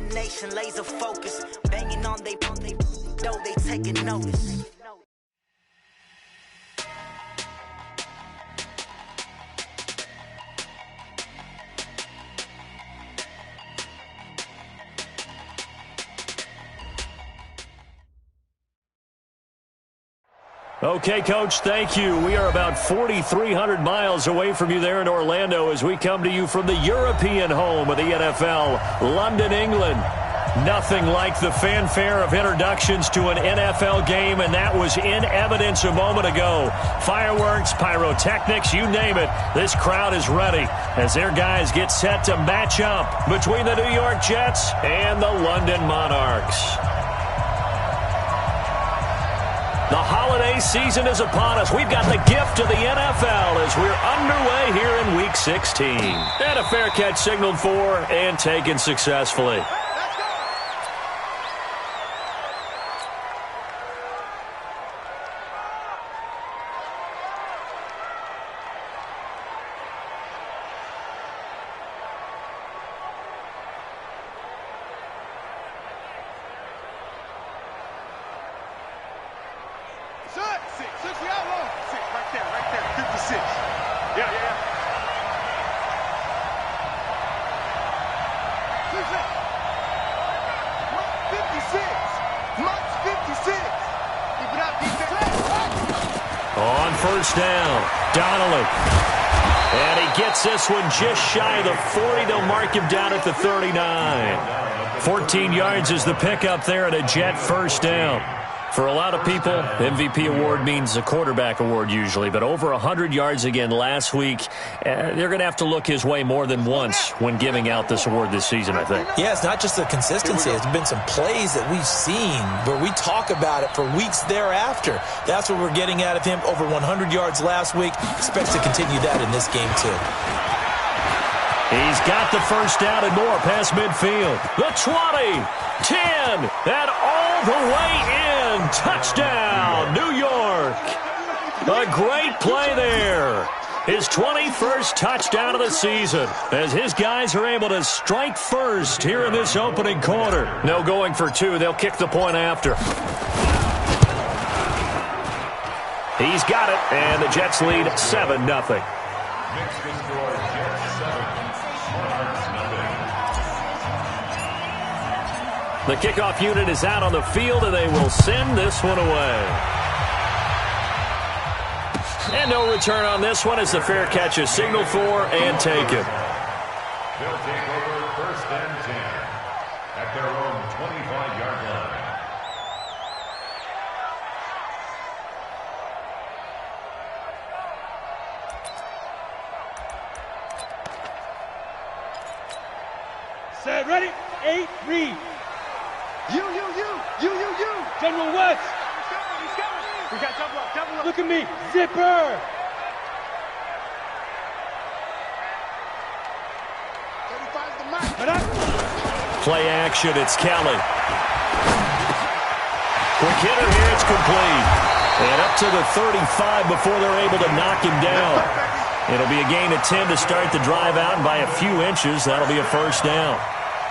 determination, laser focus. Banging on they though they taking notice. Okay, Coach, thank you. We are about 4,300 miles away from you there in Orlando as we come to you from the European home of the NFL, London, England. Nothing like the fanfare of introductions to an NFL game, and that was in evidence a moment ago. Fireworks, pyrotechnics, you name it. This crowd is ready as their guys get set to match up between the New York Jets and the London Monarchs. The holiday season is upon us. We've got the gift of the NFL as we're underway here in Week 16. And a fair catch signaled for and taken successfully. On first down, Donnelly. And he gets this one just shy of the 40. They'll mark him down at the 39. 14 yards is the pickup there at a Jet first down. For a lot of people, MVP award means a quarterback award usually, but over 100 yards again last week. They're going to have to look his way more than once when giving out this award this season, I think. Yeah, it's not just the consistency. It's been some plays that we've seen where we talk about it for weeks thereafter. That's what we're getting out of him. Over 100 yards last week. Expects to continue that in this game, too. He's got the first down and more past midfield. The 20, 10, and all the way in. Touchdown, New York. A great play there. His 21st touchdown of the season as his guys are able to strike first here in this opening quarter. No going for two. They'll kick the point after. He's got it, and the Jets lead 7-0. The kickoff unit is out on the field, and they will send this one away. And no return on this one as the fair catch is signaled for and taken. They'll take over first and 10 at their own 25-yard line. Set, ready, 8, read. You. General West. He's coming. We got double up. Look at me. Zipper. 35's the mark. Play action. It's Kelly. Quick hitter here. It's complete. And up to the 35 before they're able to knock him down. It'll be a gain of 10 to start the drive out, and by a few inches, that'll be a first down.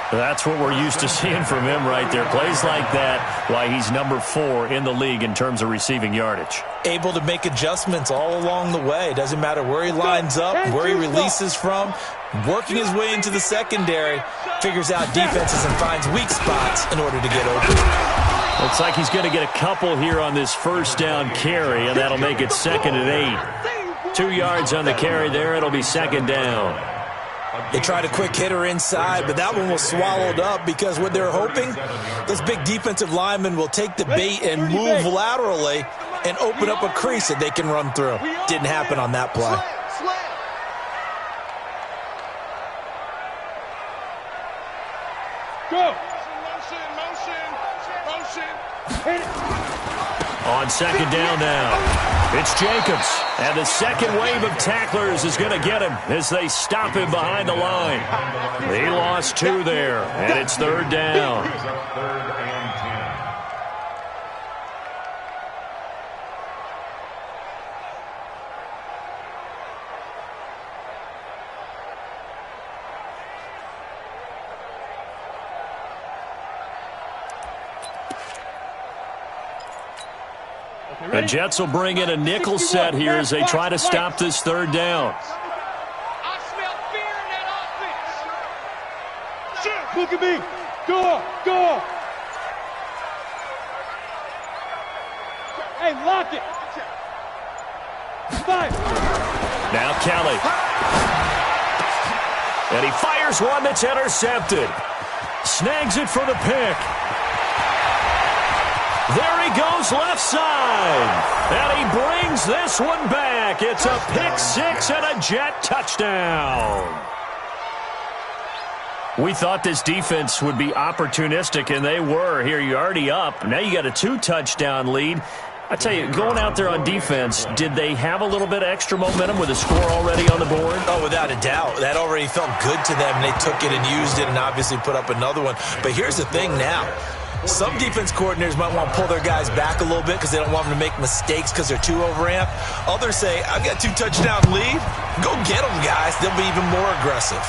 That's what we're used to seeing from him right there. Plays like that, why he's number 4 in the league in terms of receiving yardage. Able to make adjustments all along the way. Doesn't matter where he lines up, where he releases from. Working his way into the secondary. Figures out defenses and finds weak spots in order to get open. Looks like he's going to get a couple here on this first down carry, and that'll make it 2nd and 8. 2 yards on the carry there. It'll be 2nd down. They tried a quick hitter inside, but that one was swallowed up because what they're hoping, this big defensive lineman will take the bait and move laterally and open up a crease that they can run through. Didn't happen on that play. Go. On 2nd down now. It's Jacobs, and the second wave of tacklers is going to get him as they stop him behind the line. He lost 2 there, and it's 3rd down. The Jets will bring in a nickel set here as they try to stop this third down. I smell fear in that offense. Look at me. Go. Hey, lock it. 5. Now Kelly. And he fires one that's intercepted. Snags it for the pick. There he goes left side. And he brings this one back. It's a pick 6 and a Jet touchdown. We thought this defense would be opportunistic, and they were. Here, you're already up. Now you got a 2-touchdown lead. I tell you, going out there on defense, did they have a little bit of extra momentum with a score already on the board? Oh, without a doubt. That already felt good to them, and they took it and used it and obviously put up another one. But here's the thing now. Some defense coordinators might want to pull their guys back a little bit because they don't want them to make mistakes because they're too overamped. Others say, I've got a 2-touchdown lead. Go get them, guys. They'll be even more aggressive.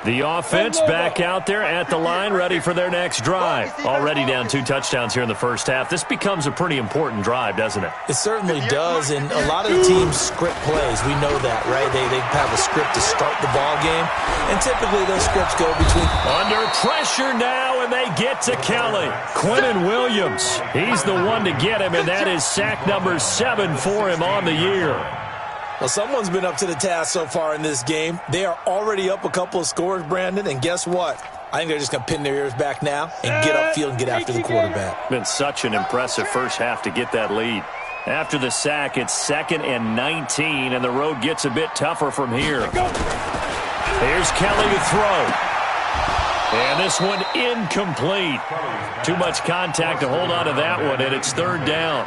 The offense back out there at the line, ready for their next drive. Already down 2 touchdowns here in the first half. This becomes a pretty important drive, doesn't it? It certainly does, and a lot of the teams script plays. We know that, right? They have a script to start the ball game, and typically those scripts go between... Under pressure now, and they get to Kelly. Quinnen Williams, he's the one to get him, and that is sack number 7 for him on the year. Well, someone's been up to the task so far in this game. They are already up a couple of scores, Brandon, and guess what? I think they're just going to pin their ears back now and get upfield and get after the quarterback. Been such an impressive first half to get that lead. After the sack, it's 2nd and 19, and the road gets a bit tougher from here. Here's Kelly to throw. And this one incomplete. Too much contact to hold on to that one, and it's 3rd down.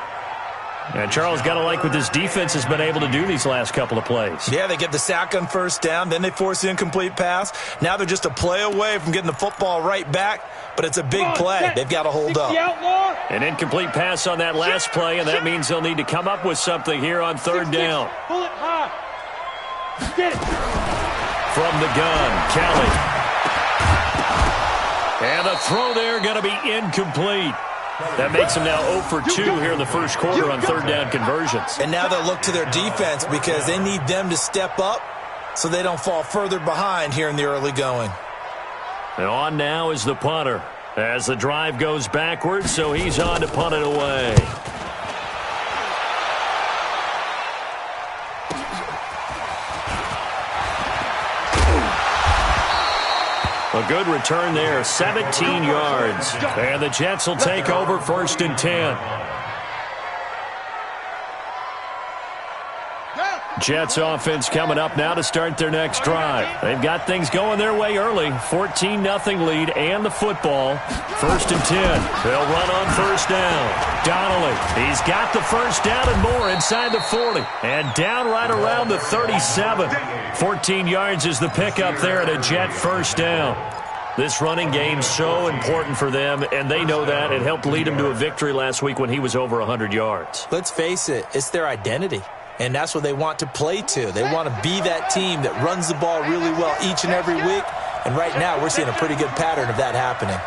And Charles got to like what this defense has been able to do these last couple of plays. Yeah, they get the sack on 1st down, then they force the incomplete pass. Now they're just a play away from getting the football right back, but it's a big play. They've got to hold up. An incomplete pass on that last play, and that means they'll need to come up with something here on 3rd down. Pull it high. Get it. From the gun, Kelly. And the throw there going to be incomplete. That makes them now 0 for 2 here in the first quarter on 3rd down conversions. And now they'll look to their defense because they need them to step up so they don't fall further behind here in the early going. And on now is the punter as the drive goes backwards, so he's on to punt it away. A good return there, 17 yards. And the Jets will take over 1st and 10. Jets offense coming up now to start their next drive. They've got things going their way early. 14-0 lead and the football. 1st and 10. They'll run on 1st down. Donnelly, he's got the 1st down and more inside the 40. And down right around the 37. 14 yards is the pickup there at a Jet 1st down. This running game so important for them, and they know that. It helped lead them to a victory last week when he was over 100 yards. Let's face it, it's their identity. And that's what they want to play to. They want to be that team that runs the ball really well each and every week. And right now, we're seeing a pretty good pattern of that happening.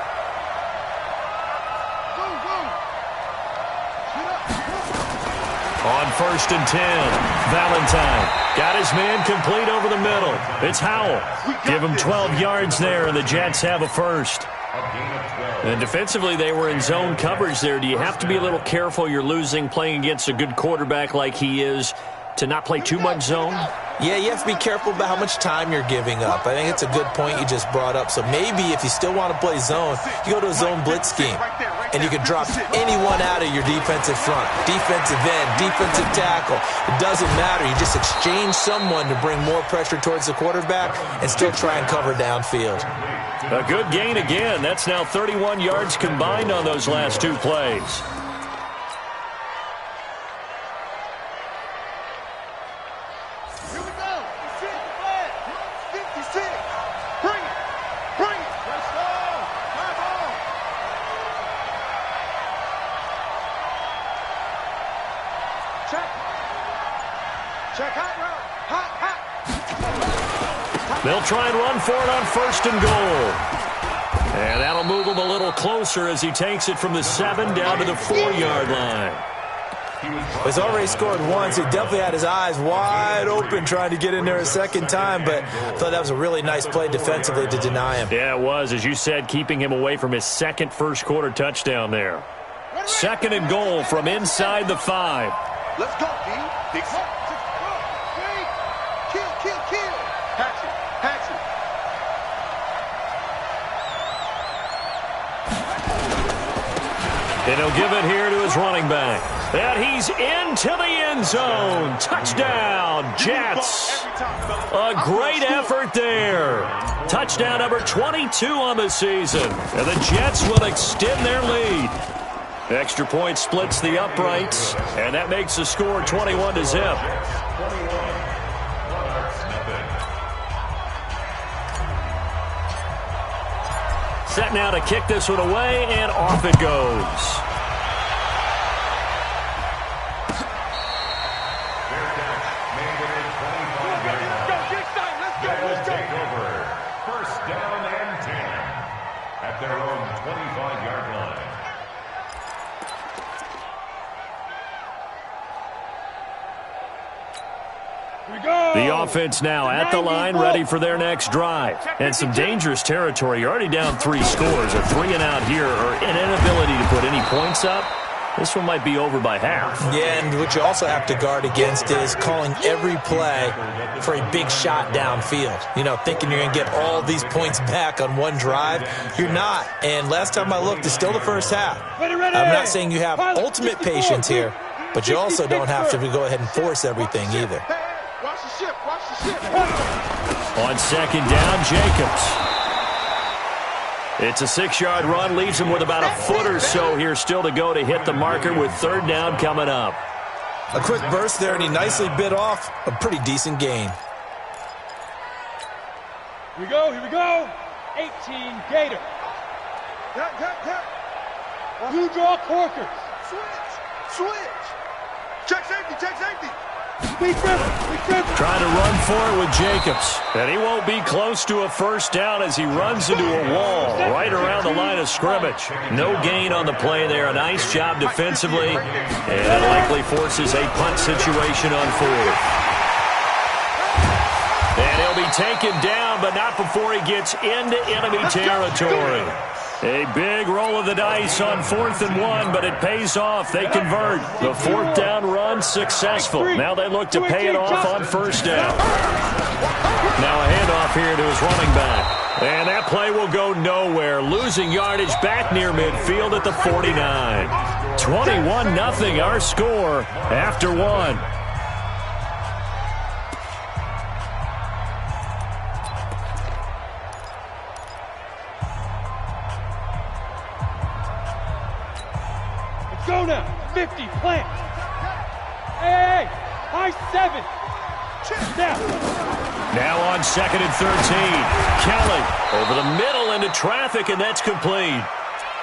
On 1st and 10, Valentine got his man complete over the middle. It's Howell. Give him 12 yards there, and the Jets have a first. And defensively, they were in zone coverage there. Do you have to be a little careful? You're losing, playing against a good quarterback like he is, to not play too much zone? Yeah, you have to be careful about how much time you're giving up. I think it's a good point you just brought up. So maybe if you still want to play zone, you go to a zone blitz scheme. And you can drop anyone out of your defensive front. Defensive end, defensive tackle. It doesn't matter. You just exchange someone to bring more pressure towards the quarterback and still try and cover downfield. A good gain again. That's now 31 yards combined on those last 2 plays. They'll try and run for it on 1st and goal. And that'll move him a little closer as he takes it from the 7 down to the 4-yard line. He's already scored once. He definitely had his eyes wide open trying to get in there a second time, but I thought that was a really nice play defensively to deny him. Yeah, it was, as you said, keeping him away from his second first-quarter touchdown there. 2nd and goal from inside the 5. Let's go, D. Kill. Hatch it. And he'll give it here to his running back. And he's into the end zone. Touchdown, Jets. A great effort there. Touchdown number 22 on the season. And the Jets will extend their lead. Extra point splits the uprights, and that makes the score 21-0. Set now to kick this one away, and off it goes. Let's take over. 1st down and 10 at their own 25-yard line. The offense now at the line, ready for their next drive. And some dangerous territory. You're already down 3 scores. A 3-and-out here, or an inability to put any points up. This one might be over by half. Yeah, and what you also have to guard against is calling every play for a big shot downfield. You know, thinking you're going to get all these points back on one drive. You're not. And last time I looked, it's still the first half. I'm not saying you have ultimate patience here, but you also don't have to go ahead and force everything either. Watch the ship. On 2nd down, Jacobs. It's a 6-yard run, leaves him with about a foot or so here still to go to hit the marker with 3rd down coming up. A quick burst there, and he nicely bit off a pretty decent gain. Here we go. 18 Gator. Blue draw Corkers. Switch. Check safety. Trying to run for it with Jacobs. And he won't be close to a 1st down as he runs into a wall right around the line of scrimmage. No gain on the play there. A nice job defensively. And that likely forces a punt situation on 4th. And he'll be taken down, but not before he gets into enemy territory. A big roll of the dice on 4th and 1, but it pays off. They convert. The 4th down run successful. Now they look to pay it off on 1st down. Now a handoff here to his running back. And that play will go nowhere. Losing yardage back near midfield at the 49. 21-0 our score after 1. Go now. 50, plant. Hey. High 7. Now on 2nd and 13. Kelly over the middle into traffic, and that's complete.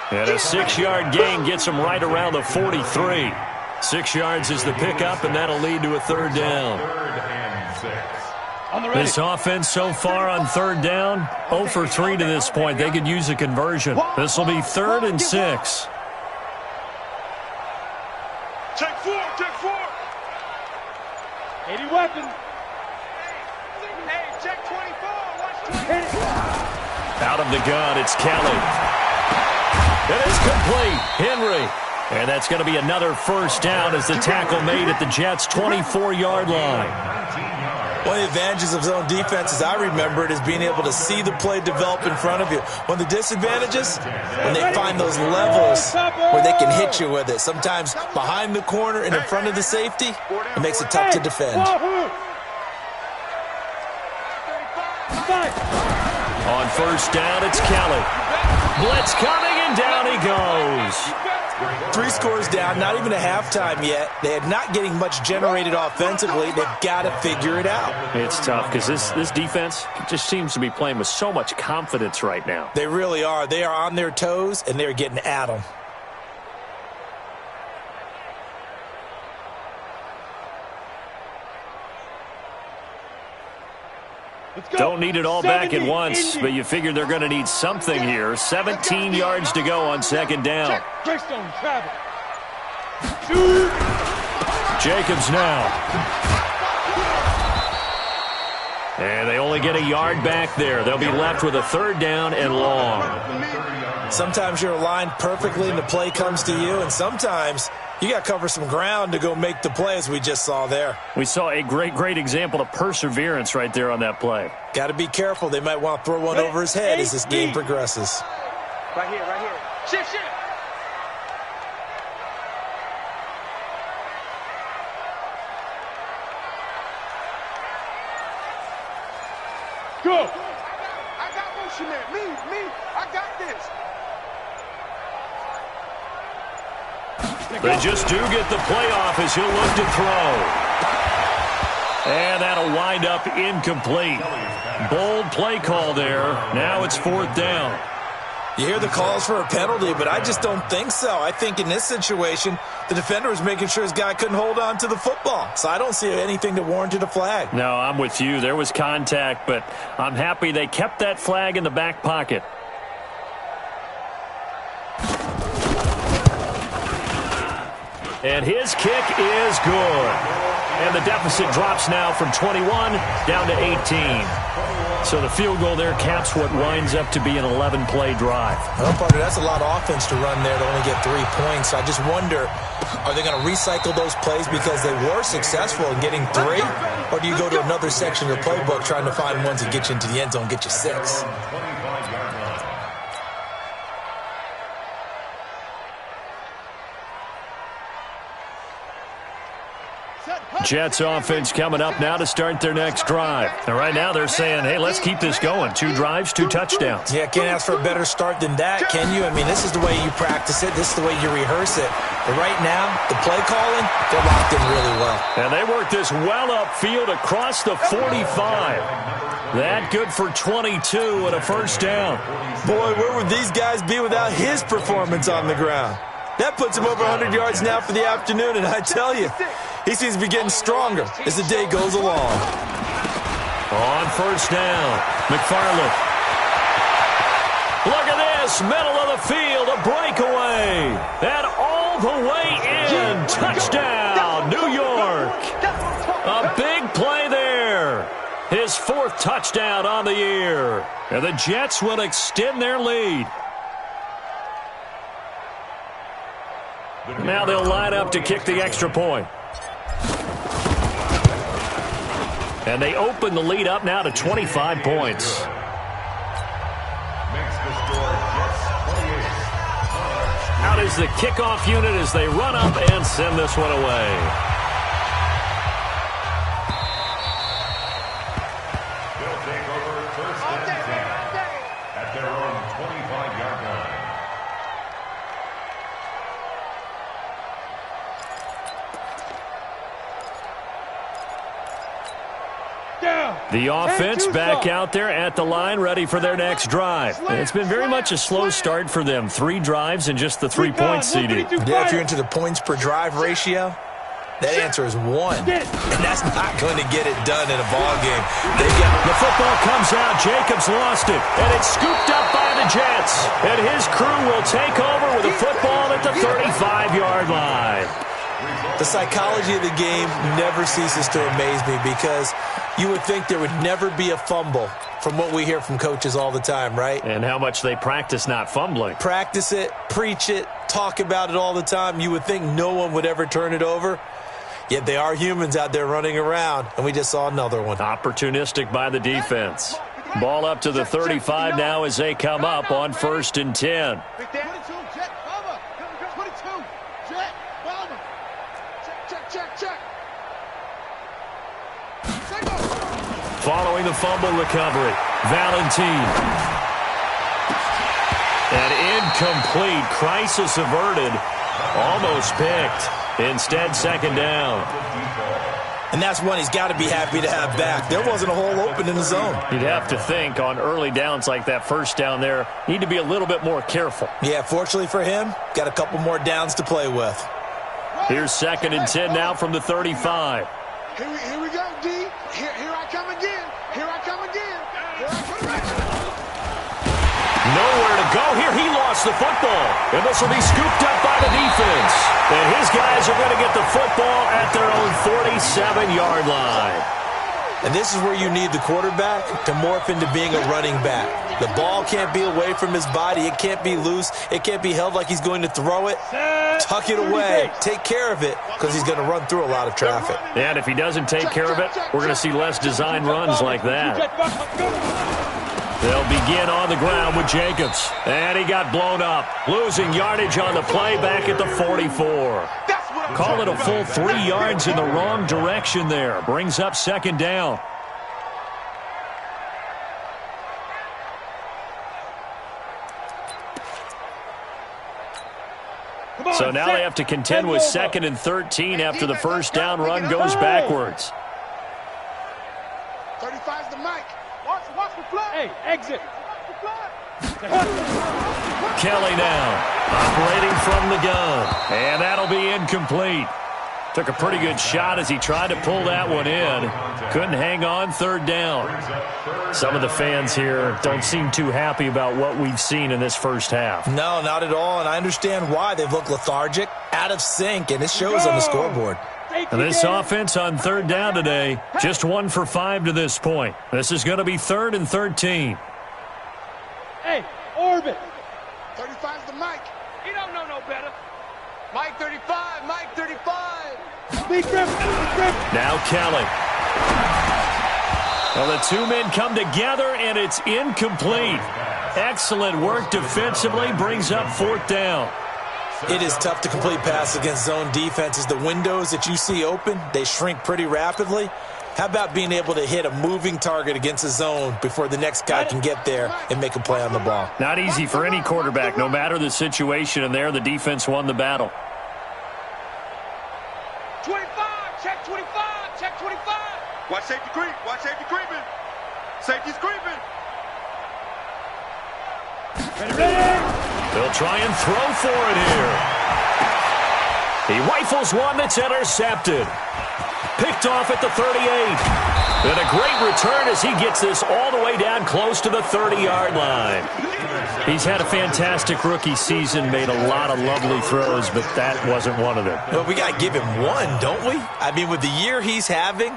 And a 6-yard gain gets him right around the 43. 6 yards is the pickup, and that'll lead to a 3rd down. This offense so far on 3rd down, 0 for 3 to this point. They could use a conversion. This will be 3rd and 6. Check 4. 80 weapon. Hey, check 24. Watch 20. Out of the gun, it's Kelly. It is complete. Henry. And that's going to be another 1st down as the tackle made at the Jets' 24-yard line. One of the advantages of zone defense, as I remember it, is being able to see the play develop in front of you. One of the disadvantages, when they find those levels where they can hit you with it. Sometimes behind the corner and in front of the safety, it makes it tough to defend. On 1st down, it's Kelly. Blitz coming, and down he goes. 3 scores down, not even a halftime yet. They are not getting much generated offensively. They've got to figure it out. It's tough because this defense just seems to be playing with so much confidence right now. They really are. They are on their toes, and they're getting at them. Don't need it all back at once, but you figure they're going to need something here. 17 yards to go on second down. Greystone travel. Jacobs now. And they only get a yard back there. They'll be left with a third down and long. Sometimes you're aligned perfectly and the play comes to you, and sometimes you got to cover some ground to go make the play, as we just saw there. We saw a great example of perseverance right there on that play. Got to be careful. They might want to throw one over his head as this game progresses. Right here, right here. Shift. Go. I got motion there. Me. I got this. They just do get the playoff as he'll look to throw. And that'll wind up incomplete. Bold play call there. Now it's fourth down. You hear the calls for a penalty, but I just don't think so. I think in this situation, the defender was making sure his guy couldn't hold on to the football. So I don't see anything that warranted a flag. No, I'm with you. There was contact, but I'm happy they kept that flag in the back pocket. And his kick is good. And the deficit drops now from 21 down to 18. So the field goal there caps what winds up to be an 11-play drive. Well, partner, that's a lot of offense to run there to only get 3 points. So I just wonder, are they going to recycle those plays because they were successful in getting 3? Or do you go to another section of the playbook trying to find ones that get you into the end zone, get you 6? Jets offense coming up now to start their next drive. And right now they're saying, hey, let's keep this going. 2 drives, 2 touchdowns. Yeah, can't ask for a better start than that, can you? I mean, this is the way you practice it. This is the way you rehearse it. But right now, the play calling, they're locked in really well. And they work this well upfield across the 45. That good for 22 and a first down. Boy, where would these guys be without his performance on the ground? That puts him over 100 yards now for the afternoon, and I tell you, he seems to be getting stronger as the day goes along. On first down, McFarland. Look at this, middle of the field, a breakaway. And all the way in, touchdown, New York. A big play there. His 4th touchdown on the year. And the Jets will extend their lead. Now they'll line up to kick the extra point. And they open the lead up now to 25 points. Out is the kickoff unit as they run up and send this one away. They'll take over first and 10 at their own 25-yard line. The offense back out there at the line, ready for their next drive. And it's been very much a slow start for them. 3 drives and just the 3 points seeded. Yeah, if you're into the points per drive ratio, that answer is 1. And that's not going to get it done in a ball game. The football comes out. Jacobs lost it. And it's scooped up by the Jets. And his crew will take over with the football at the 35-yard line. The psychology of the game never ceases to amaze me because you would think there would never be a fumble from what we hear from coaches all the time, right? And how much they practice not fumbling. Practice it, preach it, talk about it all the time. You would think no one would ever turn it over. Yet they are humans out there running around, and we just saw another one. Opportunistic by the defense. Ball up to the 35 now as they come up on first and 10. Following the fumble recovery, Valentine. An incomplete, crisis averted, almost picked. Instead, second down. And that's one he's got to be happy to have back. There wasn't a hole open in the zone. You'd have to think on early downs like that first down there, need to be a little bit more careful. Yeah, fortunately for him, got a couple more downs to play with. Here's second and 10 now from the 35. Here we go, D. Here I come again. Here I come again. to go here. He lost the football. And this will be scooped up by the defense. And his guys are going to get the football at their own 47-yard line. And this is where you need the quarterback to morph into being a running back. The ball can't be away from his body. It can't be loose. It can't be held like he's going to throw it. Tuck it away. Take care of it because he's going to run through a lot of traffic. And if he doesn't take care of it, we're going to see less design runs like that. They'll begin on the ground with Jacobs. And he got blown up. Losing yardage on the play back at the 44. Call it a full 3 yards in the wrong direction there. Brings up second down. So now they have to contend with 2nd and 13 after the first down run goes backwards. 35's the mic. Watch the flag. Hey, exit. Kelly now operating from the gun. And that'll be incomplete. Took a pretty good shot as he tried to pull that one in. Couldn't hang on, third down. Some of the fans here don't seem too happy about what we've seen in this first half. No, not at all, and I understand why. They've looked lethargic, out of sync, and it shows on the scoreboard. And this offense on third down today, just 1 for 5 to this point. This is going to be 3rd and 13. Hey, Orbit. 35's the mic. He don't know no better. Mike 35, Mike 35. Big grip. Now Kelly. Well, the two men come together, and it's incomplete. Excellent work defensively, brings up 4th down. It is tough to complete pass against zone defenses. The windows that you see open, they shrink pretty rapidly. How about being able to hit a moving target against a zone before the next guy can get there and make a play on the ball? Not easy for any quarterback, no matter the situation, and there the defense won the battle. 25, check 25, check 25. Watch safety creep, watch safety creeping. Safety's creeping. Ready. They'll try and throw for it here. He rifles one that's intercepted. Picked off at the 38. And a great return as he gets this all the way down close to the 30-yard line. He's had a fantastic rookie season, made a lot of lovely throws, but that wasn't one of them. Well, we got to give him one, don't we? I mean, with the year he's having,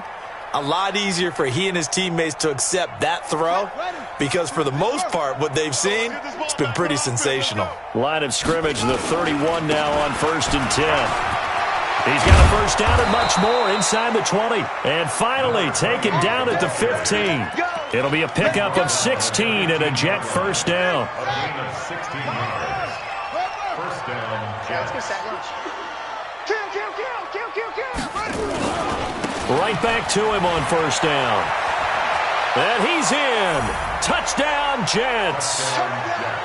a lot easier for he and his teammates to accept that throw because for the most part, what they've seen, it's been pretty sensational. Line of scrimmage, the 31 now on 1st and 10. He's got a first down and much more inside the 20. And finally taken down at the 15. It'll be a pickup of 16 and a Jet first down. A gain of 16 yards. First down, Jets. Right back to him on first down. And he's in. Touchdown, Jets.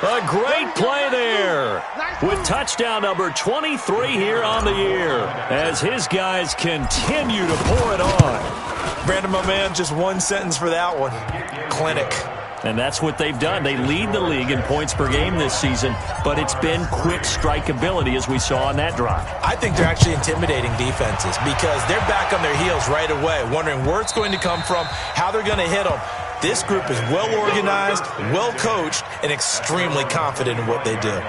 A great play there with touchdown number 23 here on the year as his guys continue to pour it on. Brandon, my man, just one sentence for that one. Clinic. And that's what they've done. They lead the league in points per game this season, but it's been quick strikeability as we saw on that drive. I think they're actually intimidating defenses because they're back on their heels right away, wondering where it's going to come from, how they're going to hit them. This group is well organized, well coached, and extremely confident in what they do.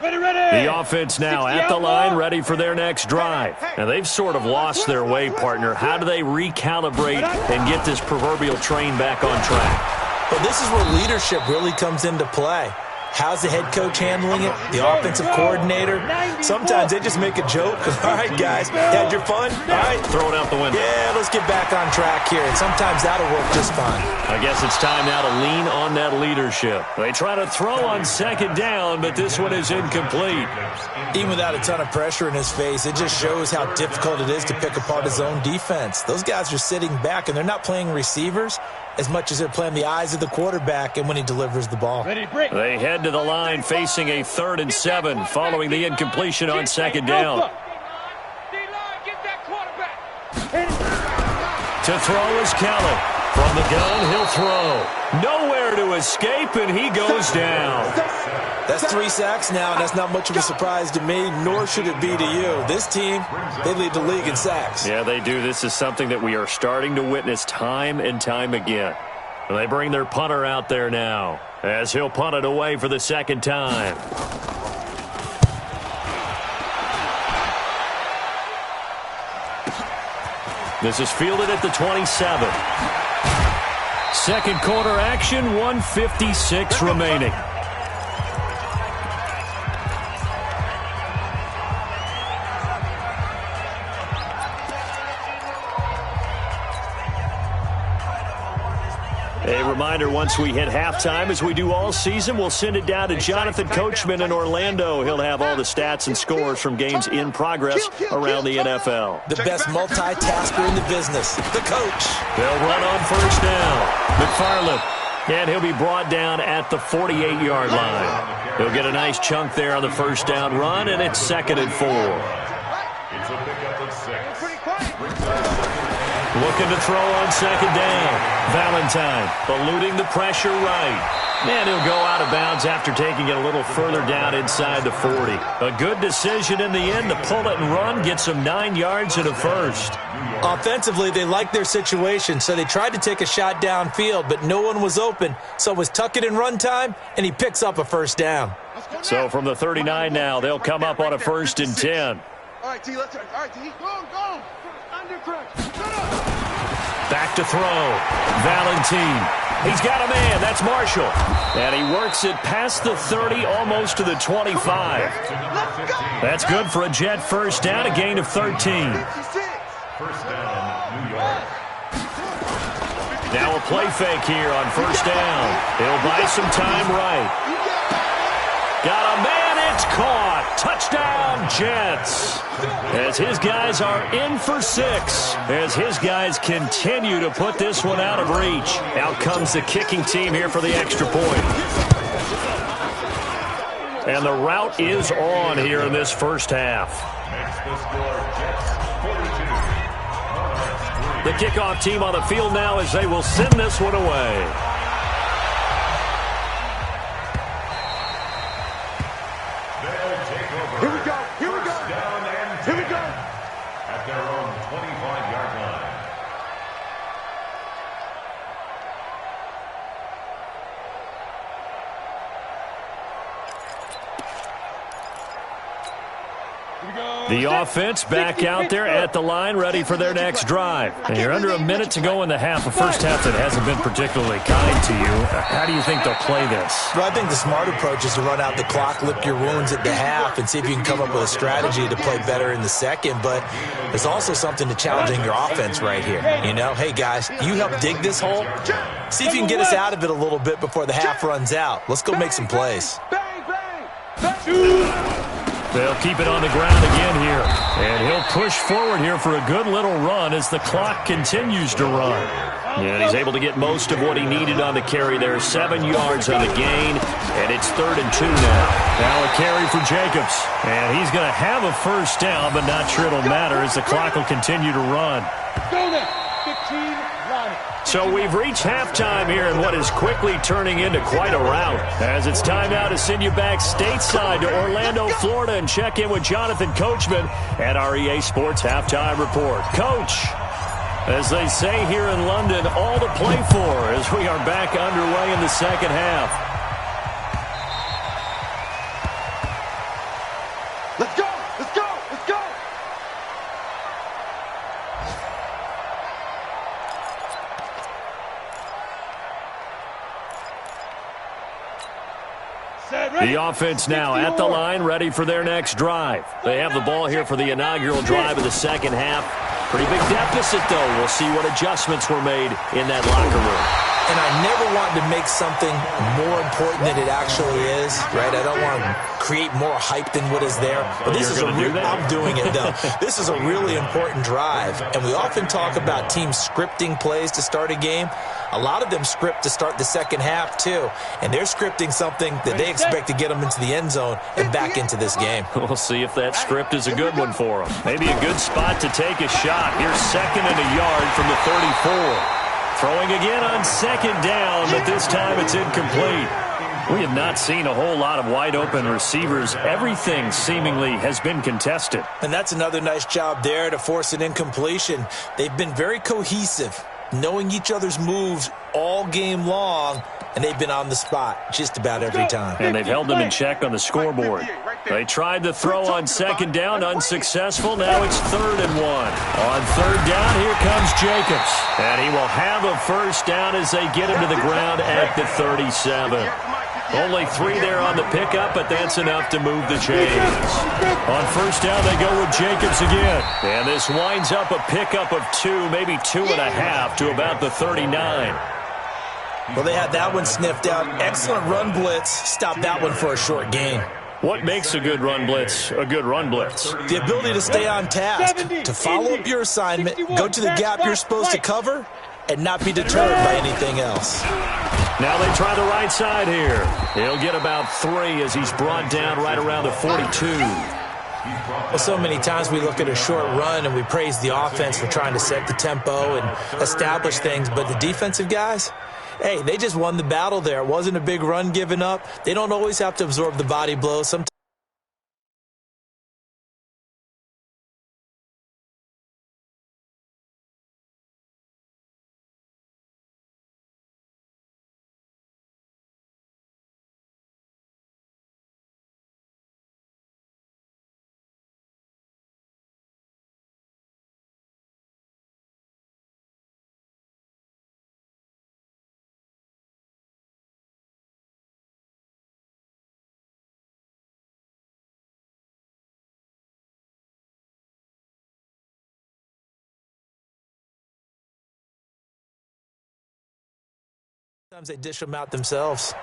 The offense now at the line, ready for their next drive. And they've sort of lost their way, partner. How do they recalibrate and get this proverbial train back on track? Well, this is where leadership really comes into play. How's the head coach handling it? The offensive coordinator? Sometimes they just make a joke. All right, guys, had your fun? All right. Throw it out the window. Yeah, let's get back on track here. And sometimes that'll work just fine. I guess it's time now to lean on that leadership. They try to throw on second down, but this one is incomplete. Even without a ton of pressure in his face, it just shows how difficult it is to pick apart his own defense. Those guys are sitting back, and they're not playing receivers as much as they're playing the eyes of the quarterback and when he delivers the ball. They head to the line facing a 3rd and 7 following the incompletion on second down. To throw is Kelly. From the gun, he'll throw. Nowhere to escape, and he goes down. That's 3 sacks now, and that's not much of a surprise to me, nor should it be to you. This team, they lead the league in sacks. Yeah, they do. This is something that we are starting to witness time and time again. They bring their punter out there now, as he'll punt it away for the second time. This is fielded at the 27. Second quarter action, 1:56 remaining. A reminder, once we hit halftime, as we do all season, we'll send it down to Jonathan Coachman in Orlando. He'll have all the stats and scores from games in progress around the NFL. The best multitasker in the business, the coach. They'll run on first down. McFarland, and he'll be brought down at the 48-yard line. He'll get a nice chunk there on the first down run, and it's 2nd and 4. It's a pickup of 6. Looking to throw on second down. Valentine eluding the pressure right. And he'll go out of bounds after taking it a little further down inside the 40. A good decision in the end to pull it and run, get some 9 yards and a first. Offensively, they liked their situation, so they tried to take a shot downfield, but no one was open. So it was tuck it in run time, and he picks up a first down. So from the 39 now, they'll come up on a 1st and 10. All right, T, let's turn. All right, T, go. Under pressure. Back to throw. Valentine. He's got a man. That's Marshall. And he works it past the 30, almost to the 25. That's good for a Jet first down, a gain of 13. First down, New York. Now a play fake here on first down. He'll buy some time right. Got a man. It's caught. Touchdown, Jets. As his guys are in for 6. As his guys continue to put this one out of reach. Out comes the kicking team here for the extra point. And the route is on here in this first half. Makes the score Jets 42. The kickoff team on the field now as they will send this one away. Here we go. First down and 10. Here we go. At their own 25-yard line. The offense back out there at the line, ready for their next drive. And you're under a minute to go in the half. A first half that hasn't been particularly kind to you. How do you think they'll play this? Well, I think the smart approach is to run out the clock, lick your wounds at the half, and see if you can come up with a strategy to play better in the second. But there's also something to challenging your offense right here. You know, hey, guys, you help dig this hole. See if you can get us out of it a little bit before the half runs out. Let's go make some plays. They'll keep it on the ground again here. And he'll push forward here for a good little run as the clock continues to run. And he's able to get most of what he needed on the carry there. 7 yards on the gain. And it's 3rd and 2 now. Now a carry for Jacobs. And he's going to have a first down, but not sure it'll matter as the clock will continue to run. Go there. 15, run. So we've reached halftime here in what is quickly turning into quite a rout. As it's time now to send you back stateside to Orlando, Florida, and check in with Jonathan Coachman at our EA Sports Halftime Report. Coach, as they say here in London, all to play for as we are back underway in the second half. Let's go. Let's go. Let's go. The offense now at the line, ready for their next drive. They have the ball here for the inaugural drive of the second half. Pretty big deficit, though. We'll see what adjustments were made in that locker room. And I never want to make something more important than it actually is, right? I don't want to create more hype than what is there. But this is I'm doing it, though. This is a really important drive. And we often talk about teams scripting plays to start a game. A lot of them script to start the second half, too. And they're scripting something that they expect to get them into the end zone and back into this game. We'll see if that script is a good one for them. Maybe a good spot to take a shot. Here's 2nd and a yard from the 34. Throwing again on second down, but this time it's incomplete. We have not seen a whole lot of wide-open receivers. Everything seemingly has been contested. And that's another nice job there to force an incompletion. They've been very cohesive, knowing each other's moves all game long, and they've been on the spot just about every time. And they've held them in check on the scoreboard. They tried to throw on second down, unsuccessful. Now it's 3rd and 1. On 3rd down, here comes Jacobs. And he will have a first down as they get him to the ground at the 37. Only 3 there on the pickup, but that's enough to move the chains. On 1st down, they go with Jacobs again. And this winds up a pickup of 2, maybe 2.5 to about the 39. Well, they had that one sniffed out. Excellent run blitz. Stopped that one for a short gain. What makes a good run blitz a good run blitz? The ability to stay on task, to follow up your assignment, go to the gap you're supposed to cover, and not be deterred by anything else. Now they try the right side here. He'll get about 3 as he's brought down right around the 42. Well, so many times we look at a short run and we praise the offense for trying to set the tempo and establish things, but the defensive guys, hey, they just won the battle there. It wasn't a big run given up. They don't always have to absorb the body blow. Sometimes they dish them out themselves.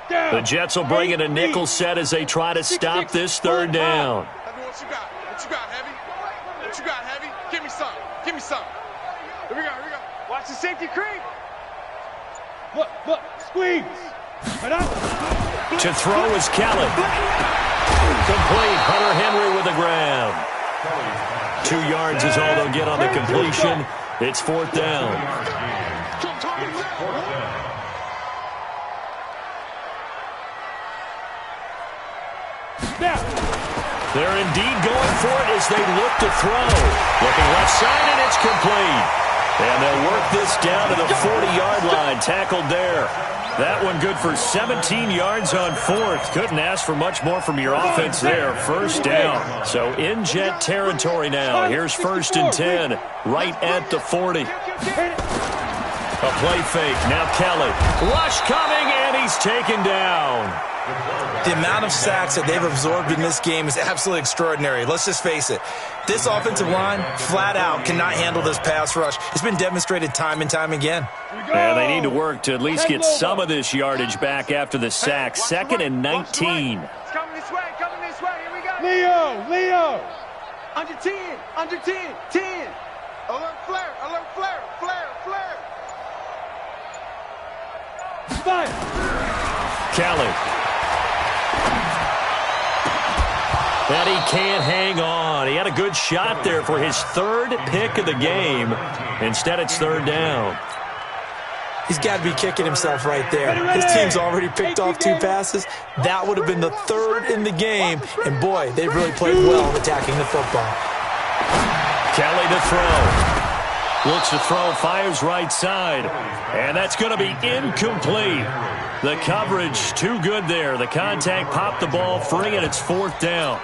The Jets will bring in a nickel set as they try to stop this 3rd down. What you got? What you got, Heavy? What you got, Heavy? Give me some. Give me some. Here we go. Here we go. Watch the safety creep. Look. Squeeze. To throw is Kelly. Complete. Hunter Henry with the ground. 2 yards is all they'll get on the completion. It's 4th down. They're indeed going for it as they look to throw. Looking left side, and it's complete. And they'll work this down to the 40-yard line. Tackled there. That one good for 17 yards on 4th. Couldn't ask for much more from your offense there. 1st down. So in Jet territory now. Here's 1st and 10. Right at the 40. A play fake. Now Kelly. Rush coming, and he's taken down. The amount of sacks that they've absorbed in this game is absolutely extraordinary. Let's just face it. This offensive line, flat out, cannot handle this pass rush. It's been demonstrated time and time again. Yeah, they need to work to at least get some of this yardage back after the sack. 2nd and 19. It's coming this way. Here we go. Leo. Under 10. 10. Alert flare. Fire. Kelly. And he can't hang on. He had a good shot there for his 3rd pick of the game. Instead, it's 3rd down. He's got to be kicking himself right there. His team's already picked off 2 passes. That would have been the 3rd in the game. And, boy, they've really played well in attacking the football. Kelly to throw. Looks to throw, fires right side. And that's going to be incomplete. The coverage too good there. The contact popped the ball free, and it's 4th down.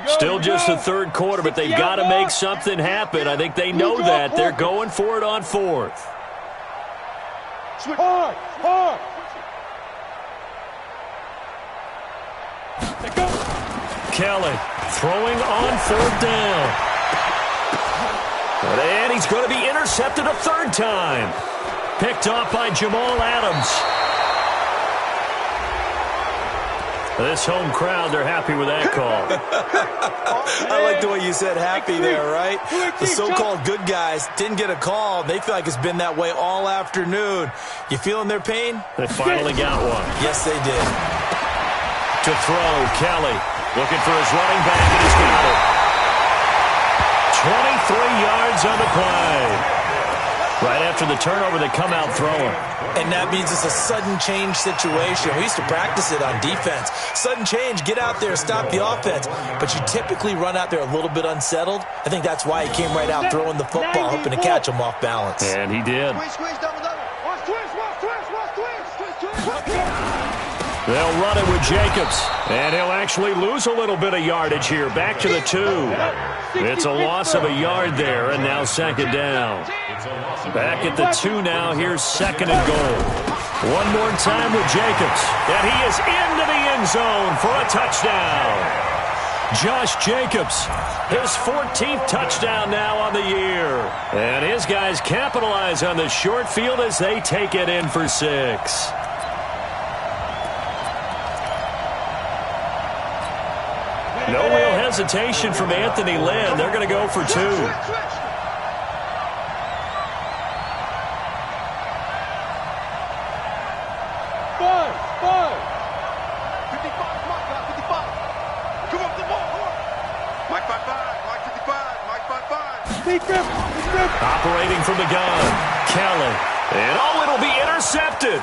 Still just the 3rd quarter, but they've got to make something happen. I think they know that. They're going for it on 4th. Hard. Kelly throwing on 4th down. And he's going to be intercepted a 3rd time. Picked off by Jamal Adams. This home crowd, they're happy with that call. I like the way you said happy there, right? The so-called good guys didn't get a call. They feel like it's been that way all afternoon. You feeling their pain? They finally got one. Yes, they did. To throw, Kelly looking for his running back, and he's got it. 23 yards on the play. Right after the turnover, they come out throwing. And that means it's a sudden change situation. We used to practice it on defense. Sudden change, get out there, stop the offense. But you typically run out there a little bit unsettled. I think that's why he came right out throwing the football, hoping to catch him off balance. And he did. They'll run it with Jacobs. And he'll actually lose a little bit of yardage here. Back to the 2. It's a loss of a yard there, and now second down. Back at the 2 now. Here's second and goal. One more time with Jacobs. And he is into the end zone for a touchdown. Josh Jacobs, his 14th touchdown now on the year. And his guys capitalize on the short field as they take it in for 6. No real hesitation from Anthony Lynn. They're going to go for 2. Operating from the gun, Kelly. And it'll be intercepted.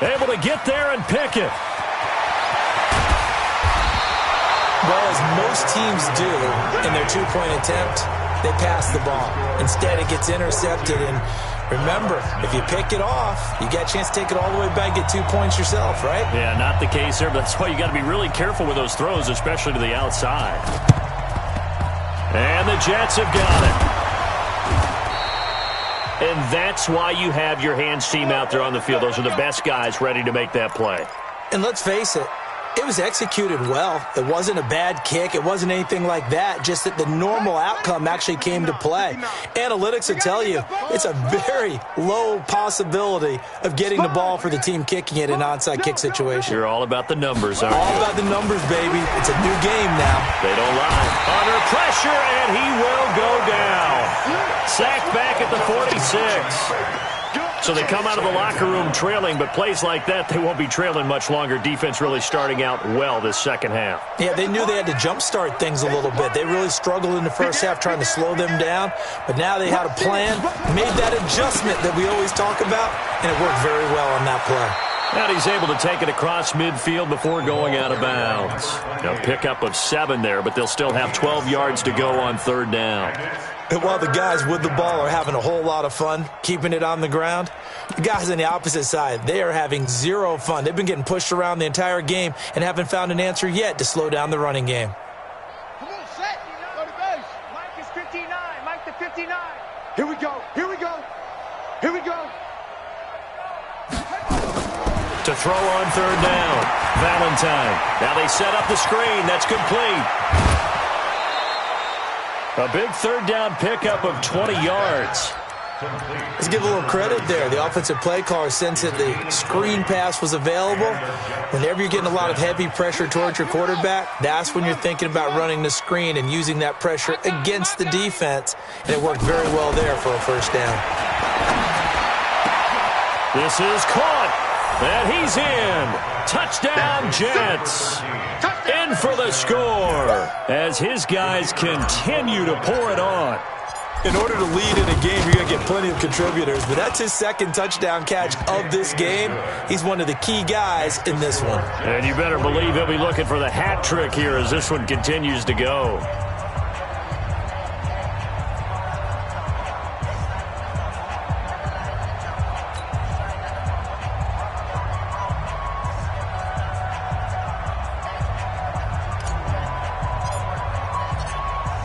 Able to get there and pick it. Well, as most teams do in their two-point attempt, they pass the ball. Instead, it gets intercepted. And remember, if you pick it off, you get a chance to take it all the way back, get 2 points yourself, right? Yeah, not the case there, but that's why you got to be really careful with those throws, especially to the outside. And the Jets have got it. And that's why you have your hands team out there on the field. Those are the best guys ready to make that play. And let's face it, it was executed well. It wasn't a bad kick. It wasn't anything like that. Just that the normal outcome actually came to play. Analytics will tell you it's a very low possibility of getting the ball for the team kicking it in an onside kick situation. You're all about the numbers, aren't you? All about the numbers, baby. It's a new game now. They don't lie. Under pressure, and he will go down. Sacked back at the 46. So they come out of the locker room trailing, but plays like that, they won't be trailing much longer. Defense really starting out well this second half. Yeah, they knew they had to jumpstart things a little bit. They really struggled in the first half trying to slow them down, but now they had a plan, made that adjustment that we always talk about, and it worked very well on that play. And he's able to take it across midfield before going out of bounds. A pickup of 7 there, but they'll still have 12 yards to go on third down. And while the guys with the ball are having a whole lot of fun keeping it on the ground, the guys on the opposite side, they are having zero fun. They've been getting pushed around the entire game and haven't found an answer yet to slow down the running game. Come on, set. Go to base. Mike is 59. Mike the 59. Here we go. Here we go. Here we go. To throw on third down, Valentine. Now they set up the screen. That's complete. A big third down pickup of 20 yards. Let's give a little credit there. The offensive play caller sensed that the screen pass was available. Whenever you're getting a lot of heavy pressure towards your quarterback, that's when you're thinking about running the screen and using that pressure against the defense. And it worked very well there for a first down. This is caught. And he's in. Touchdown, Jets. In for the score as his guys continue to pour it on. In order to lead in a game, you're going to get plenty of contributors, but that's his second touchdown catch of this game. He's one of the key guys in this one. And you better believe he'll be looking for the hat trick here as this one continues to go.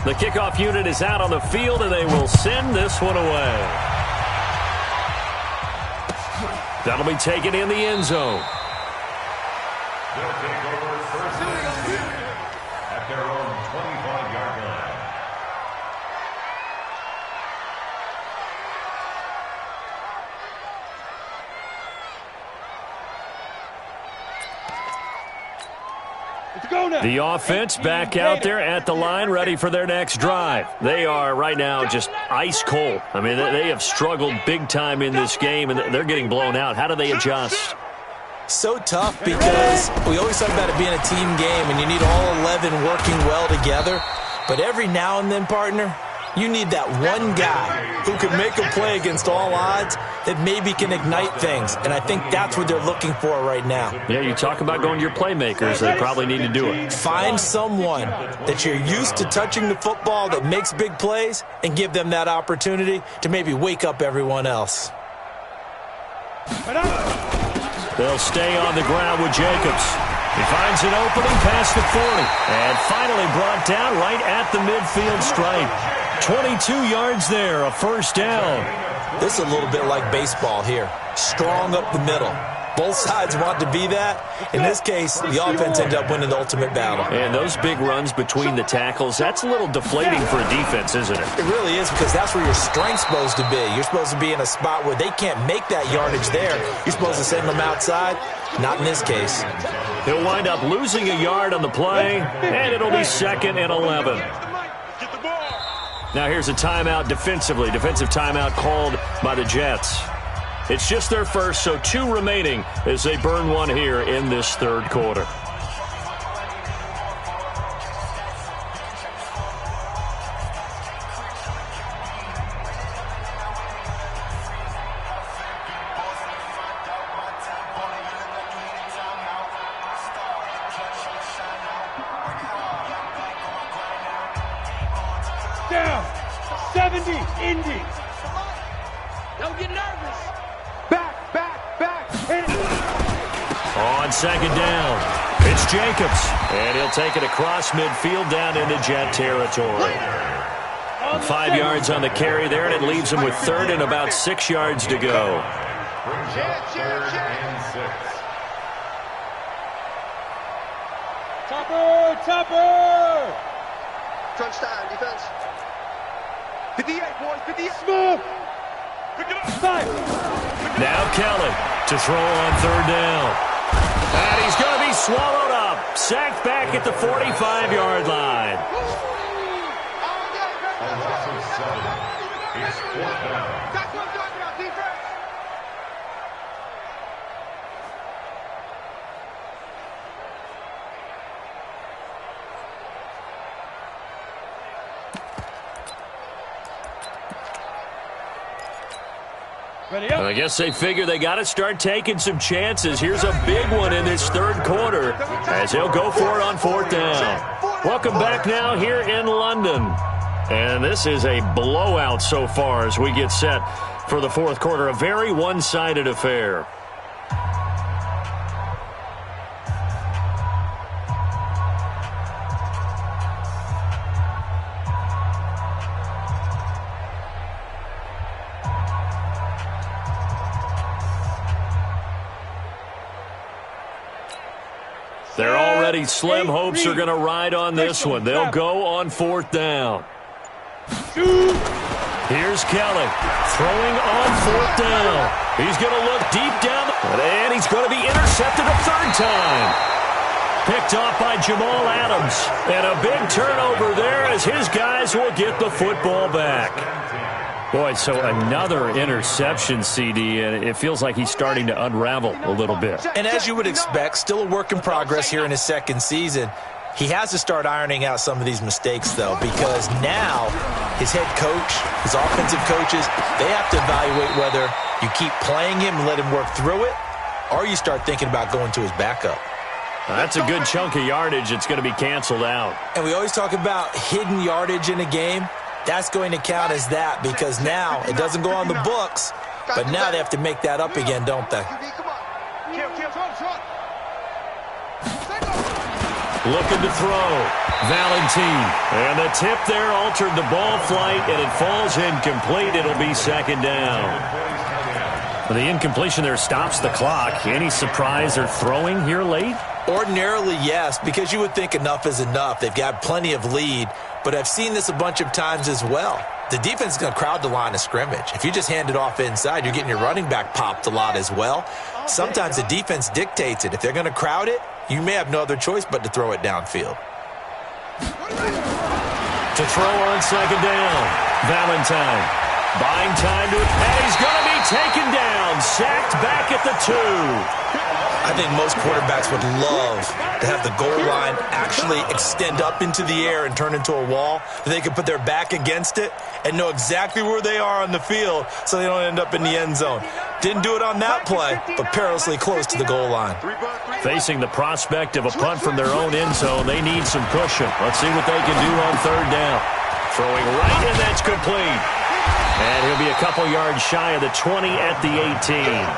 The kickoff unit is out on the field, and they will send this one away. That'll be taken in the end zone. They'll take over first and 10 at their own 25-yard line. The offense back out there at the line, ready for their next drive. They are right now just ice cold. I mean, they have struggled big time in this game, and they're getting blown out. How do they adjust? So tough because we always talk about it being a team game, and you need all 11 working well together. But every now and then, partner, you need that one guy who can make a play against all odds that maybe can ignite things. And I think that's what they're looking for right now. Yeah, you talk about going to your playmakers. They probably need to do it. Find someone that you're used to touching the football that makes big plays and give them that opportunity to maybe wake up everyone else. They'll stay on the ground with Jacobs. He finds an opening past the 40 and finally brought down right at the midfield stripe. 22 yards there, a first down. This is a little bit like baseball here. Strong up the middle. Both sides want to be that. In this case, the offense ended up winning the ultimate battle. And those big runs between the tackles, that's a little deflating for a defense, isn't it? It really is, because that's where your strength's supposed to be. You're supposed to be in a spot where they can't make that yardage there. You're supposed to send them outside. Not in this case. He'll wind up losing a yard on the play, and it'll be 2nd and 11. Now here's a timeout defensively. Defensive timeout called by the Jets. It's just their first, so 2 remaining as they burn one here in this third quarter. Down. 70, Indy. Don't get nervous. Back. Hit it. On 2nd down, it's Jacobs, and he'll take it across midfield down into Jet territory. 5 yards on the carry there, and it leaves him with 3rd and about 6 yards to go. Topper! Crunch down, defense. 58, boys, 58. Smooth! Pick it up. 5. Now Kelly to throw on 3rd down. And he's going to be swallowed up. Sacked back at the 45-yard line. It's 4th down. That's what I'm talking about, defense. I guess they figure they got to start taking some chances. Here's a big one in this third quarter as he'll go for it on 4th down. Welcome back now here in London. And this is a blowout so far as we get set for the 4th quarter. A very one-sided affair. They're already slim hopes are going to ride on this one. They'll go on 4th down. Here's Kelly throwing on 4th down. He's going to look deep down, and he's going to be intercepted a 3rd time. Picked off by Jamal Adams. And a big turnover there as his guys will get the football back. Boy, so another interception, CD, and it feels like he's starting to unravel a little bit. And as you would expect, still a work in progress here in his 2nd season. He has to start ironing out some of these mistakes, though, because now his head coach, his offensive coaches, they have to evaluate whether you keep playing him and let him work through it, or you start thinking about going to his backup. That's a good chunk of yardage. It's going to be canceled out. And we always talk about hidden yardage in a game. That's going to count as that, because now it doesn't go on the books, but now they have to make that up again, don't they? Looking to throw. Valentine. And the tip there altered the ball flight, and it falls incomplete. It'll be 2nd down. Well, the incompletion there stops the clock. Any surprise they're throwing here late? Ordinarily, yes, because you would think enough is enough. They've got plenty of lead, but I've seen this a bunch of times as well. The defense is going to crowd the line of scrimmage. If you just hand it off inside, you're getting your running back popped a lot as well. Sometimes the defense dictates it. If they're going to crowd it, you may have no other choice but to throw it downfield. To throw on second down, Valentine buying time to it, and he's going to be taken down, sacked back at the 2. I think most quarterbacks would love to have the goal line actually extend up into the air and turn into a wall. They can put their back against it and know exactly where they are on the field so they don't end up in the end zone. Didn't do it on that play, but perilously close to the goal line. Facing the prospect of a punt from their own end zone, they need some cushion. Let's see what they can do on third down. Throwing right, and that's complete. And he'll be a couple yards shy of the 20 at the 18.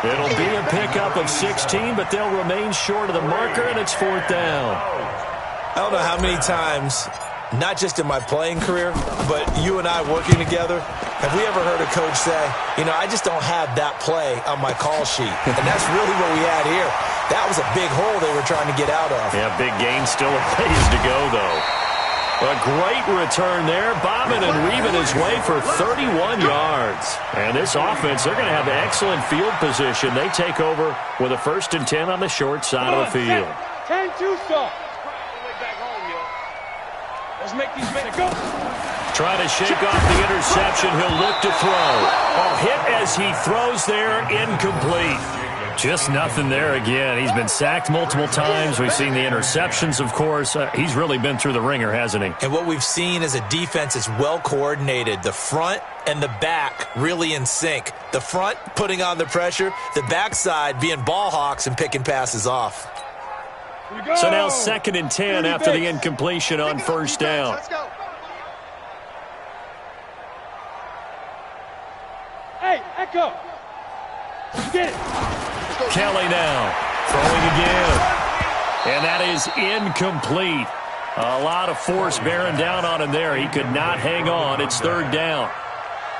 It'll be a pickup of 16, but they'll remain short of the marker, and it's fourth down. I don't know how many times, not just in my playing career, but you and I working together, have we ever heard a coach say, you know, I just don't have that play on my call sheet. And that's really what we had here. That was a big hole they were trying to get out of. Yeah, big gain, still a ways to go, though. A great return there, bobbing and weaving his way for 31 yards. And this offense, they're going to have excellent field position. They take over with a 1st and 10 on the short side of the field. 10-2 soft. Let's make these men go. Trying to shake off the interception. He'll look to throw. A hit as he throws there, incomplete. Just nothing there again. He's been sacked multiple times. We've seen the interceptions, of course. He's really been through the ringer, hasn't he? And what we've seen is a defense that's well coordinated. The front and the back really in sync. The front putting on the pressure. The backside being ball hawks and picking passes off. So now 2nd and 10 after the incompletion on first down. Let's go. Hey, Echo. Get it. Kelly now throwing again. And that is incomplete. A lot of force bearing down on him there. He could not hang on. It's third down.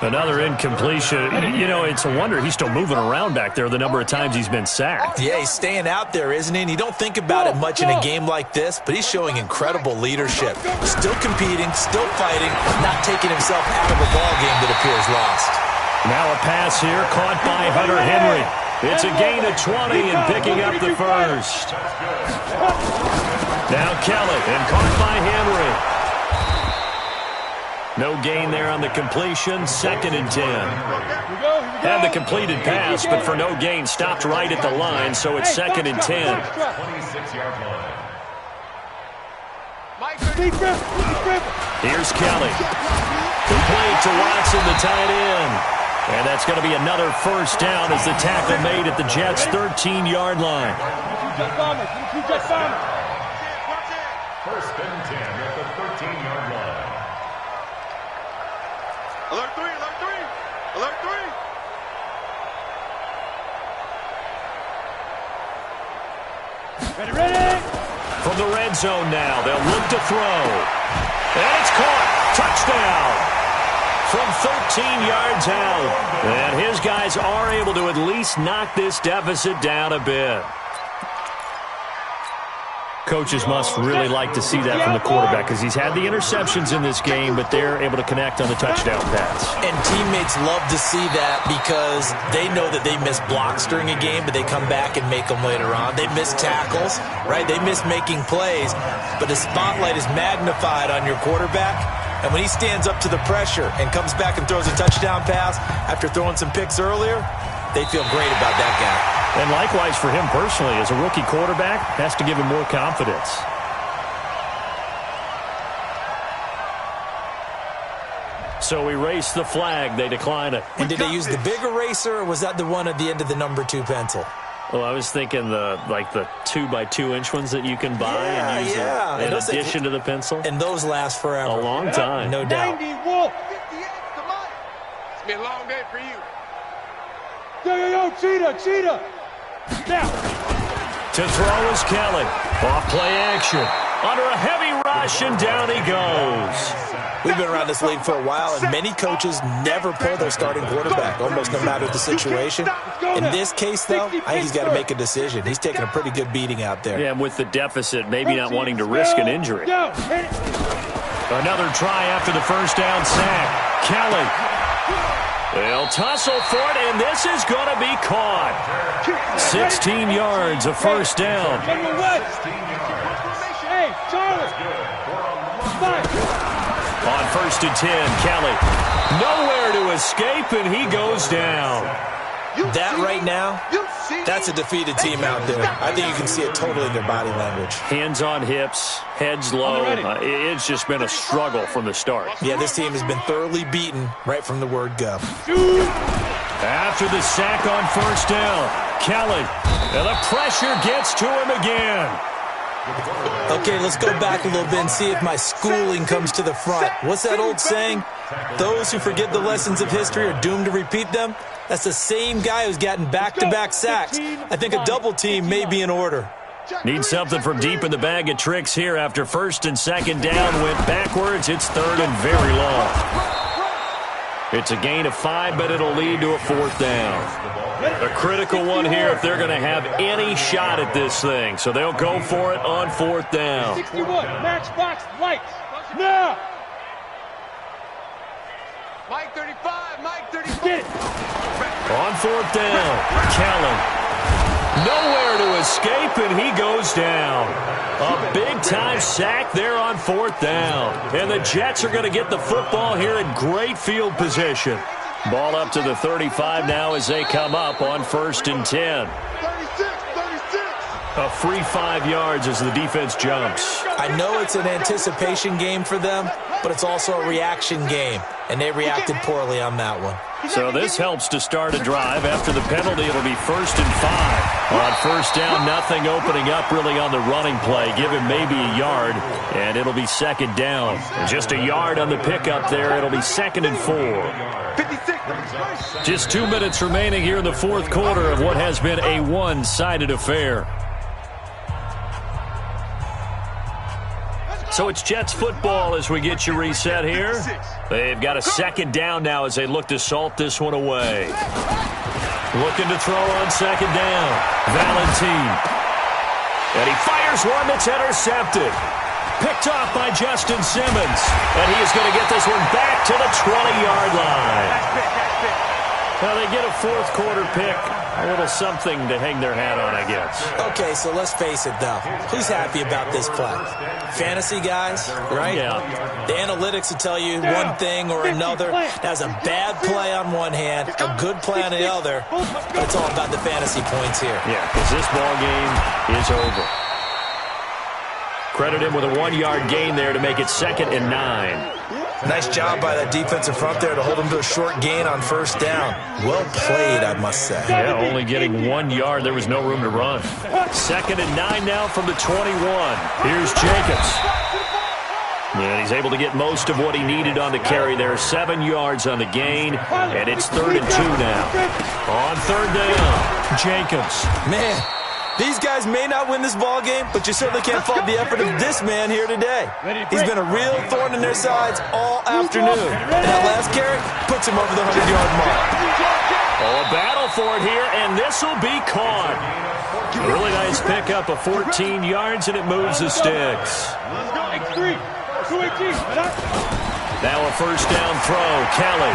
Another incompletion. You know, it's a wonder he's still moving around back there the number of times he's been sacked. Yeah, he's staying out there, isn't he? And you don't think about it much in a game like this, but he's showing incredible leadership. Still competing, still fighting, not taking himself out of a ball game that appears lost. Now a pass here caught by Hunter Henry. It's a gain of 20 and picking up the first. Now Kelly and caught by Henry. No gain there on the completion. 2nd and 10. Had the completed pass, but for no gain, stopped right at the line, so it's 2nd and 10. 26-yard line. Here's Kelly. Complete to Watson, the tight end. And that's going to be another first down as the tackle made at the Jets' 13-yard line. 1st and 10 at the 13-yard line. Alert 3, alert 3, alert 3. Ready. From the red zone now, they'll look to throw. And it's caught. Touchdown. From 13 yards out. And his guys are able to at least knock this deficit down a bit. Coaches must really like to see that from the quarterback because he's had the interceptions in this game, but they're able to connect on the touchdown pass. And teammates love to see that because they know that they miss blocks during a game, but they come back and make them later on. They miss tackles, right? They miss making plays, but the spotlight is magnified on your quarterback. And when he stands up to the pressure and comes back and throws a touchdown pass after throwing some picks earlier, they feel great about that guy. And likewise for him personally, as a rookie quarterback, has to give him more confidence. So erase the flag. They decline it. And did they use the big eraser, or was that the one at the end of the number 2 pencil? Well, I was thinking the 2x2-inch ones that you can buy and use in addition to the pencil. And those last forever. A long time. No doubt. 90 Wolf. 58, come on. It's been a long day for you. Yo, cheetah. Now. To throw is Kelly. Off play action. Under a heavy rush, and down he goes. We've been around this league for a while, and many coaches never pull their starting quarterback, almost no matter the situation. In this case, though, I think he's got to make a decision. He's taking a pretty good beating out there. Yeah, and with the deficit, maybe not wanting to risk an injury. Another try after the first down sack. Kelly They'll tussle for it, and this is going to be caught. 16 yards, a first down. Hey, Charlie. On 1st and 10, Kelly. Nowhere to escape, and he goes down. That right now, that's a defeated team out there. I think you can see it totally in their body language. Hands on hips, heads low. It's just been a struggle from the start. Yeah, this team has been thoroughly beaten right from the word go. After the sack on 1st down, Kelly. And the pressure gets to him again. Okay, let's go back a little bit and see if my schooling comes to the front. What's that old saying? Those who forget the lessons of history are doomed to repeat them. That's the same guy who's gotten back-to-back sacks. I think a double team may be in order. Need something from deep in the bag of tricks here after 1st and 2nd down. Went backwards. It's 3rd and very long. It's a gain of 5, but it'll lead to a 4th down. A critical one here if they're going to have any shot at this thing. So they'll go for it on 4th down. 61, matchbox lights. Now! Mike 35, Mike 35. Get it. On 4th down, Kelly. Nowhere to escape, and he goes down. A big-time sack there on 4th down. And the Jets are going to get the football here in great field position. Ball up to the 35 now as they come up on 1st and 10. 36. A free 5 yards as the defense jumps. I know it's an anticipation game for them, but it's also a reaction game, and they reacted poorly on that one. So this helps to start a drive. After the penalty, it'll be 1st and 5. On 1st down, nothing opening up really on the running play. Give him maybe a yard, and it'll be 2nd down. And just a yard on the pickup there. It'll be 2nd and 4. 56. Just 2 minutes remaining here in the 4th quarter of what has been a one-sided affair. So it's Jets football as we get you reset here. They've got a 2nd down now as they look to salt this one away. Looking to throw on 2nd down. Valentine. And he fires one that's intercepted. Picked off by Justin Simmons. And he is going to get this one back to the 20-yard line. Now they get a 4th quarter pick. A little something to hang their hat on, I guess. Okay, so let's face it, though. Who's happy about this play? Fantasy guys, right? Yeah. The analytics will tell you one thing or another. That's a bad play on one hand, a good play on the other, but it's all about the fantasy points here. Yeah, because this ball game is over. Credit him with a 1-yard gain there to make it 2nd and 9. Nice job by that defensive front there to hold him to a short gain on 1st down. Well played, I must say. Yeah, only getting 1 yard. There was no room to run. 2nd and 9 now from the 21. Here's Jacobs. And he's able to get most of what he needed on the carry there. 7 yards on the gain, and it's 3rd and 2 now. On 3rd down, Jacobs. Man, these guys may not win this ball game, but you certainly can't fault the effort of this man here today. He's been a real thorn in their sides all afternoon. And that last carry puts him over the 100-yard mark. Oh, a battle for it here, and this will be caught. A really nice pickup of 14 yards, and it moves the sticks. Now a 1st down throw, Kelly.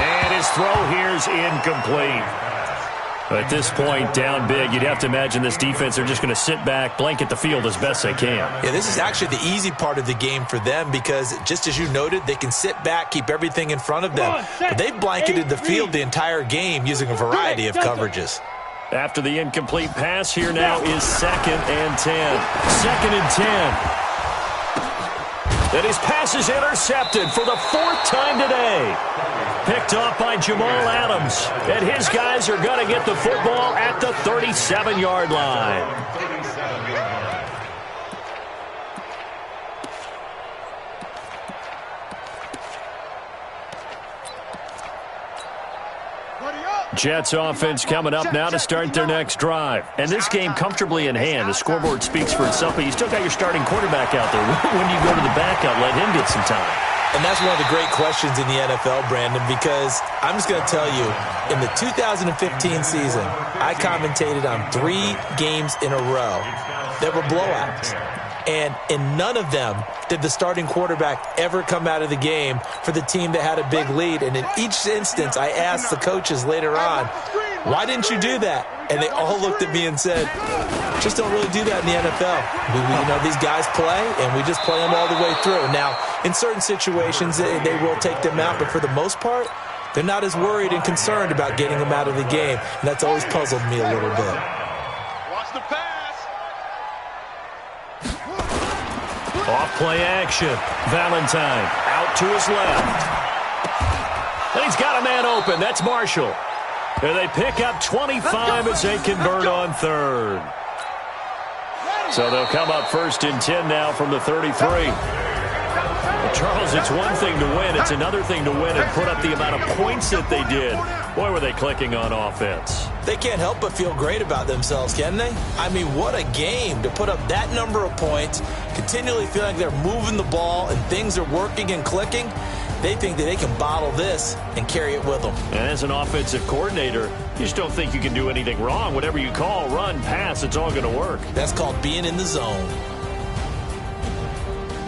And his throw here is incomplete. At this point, down big, you'd have to imagine this defense, they're just going to sit back, blanket the field as best they can. Yeah, this is actually the easy part of the game for them because, just as you noted, they can sit back, keep everything in front of them. But they've blanketed the field the entire game using a variety of coverages. After the incomplete pass, here now is 2nd and 10. 2nd and 10. And his pass is intercepted for the 4th time today. Picked off by Jamal Adams. And his guys are going to get the football at the 37-yard line. Jets offense coming up now to start their next drive. And this game comfortably in hand. The scoreboard speaks for itself, but you still got your starting quarterback out there. When do you go to the backup? Let him get some time. And that's one of the great questions in the NFL, Brandon, because I'm just going to tell you, in the 2015 season, I commentated on 3 games in a row that were blowouts. And in none of them did the starting quarterback ever come out of the game for the team that had a big lead. And in each instance, I asked the coaches later on, why didn't you do that? And they all looked at me and said, just don't really do that in the NFL. These guys play, and we just play them all the way through. Now, in certain situations, they will take them out, but for the most part, they're not as worried and concerned about getting them out of the game. And that's always puzzled me a little bit. Watch the pass. Off play action. Valentine out to his left. And he's got a man open. That's Marshall. And they pick up 25 as they convert on third. So they'll come up 1st and 10 now from the 33. Well, Charles, it's one thing to win. It's another thing to win and put up the amount of points that they did. Boy, were they clicking on offense. They can't help but feel great about themselves, can they? I mean, what a game to put up that number of points, continually feeling like they're moving the ball and things are working and clicking. They think that they can bottle this and carry it with them. And as an offensive coordinator, you just don't think you can do anything wrong. Whatever you call, run, pass, it's all going to work. That's called being in the zone.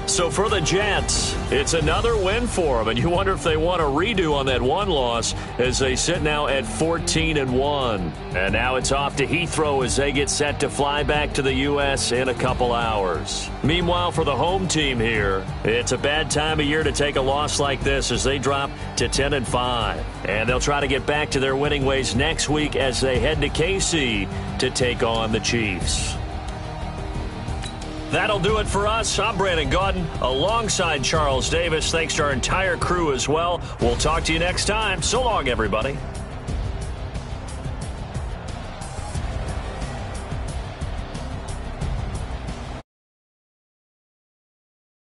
So for the Jets, it's another win for them, and you wonder if they want a redo on that one loss as they sit now at 14-1. And now it's off to Heathrow as they get set to fly back to the U.S. in a couple hours. Meanwhile, for the home team here, it's a bad time of year to take a loss like this as they drop to 10-5. And they'll try to get back to their winning ways next week as they head to KC to take on the Chiefs. That'll do it for us. I'm Brandon Gaudin alongside Charles Davis. Thanks to our entire crew as well. We'll talk to you next time. So long, everybody.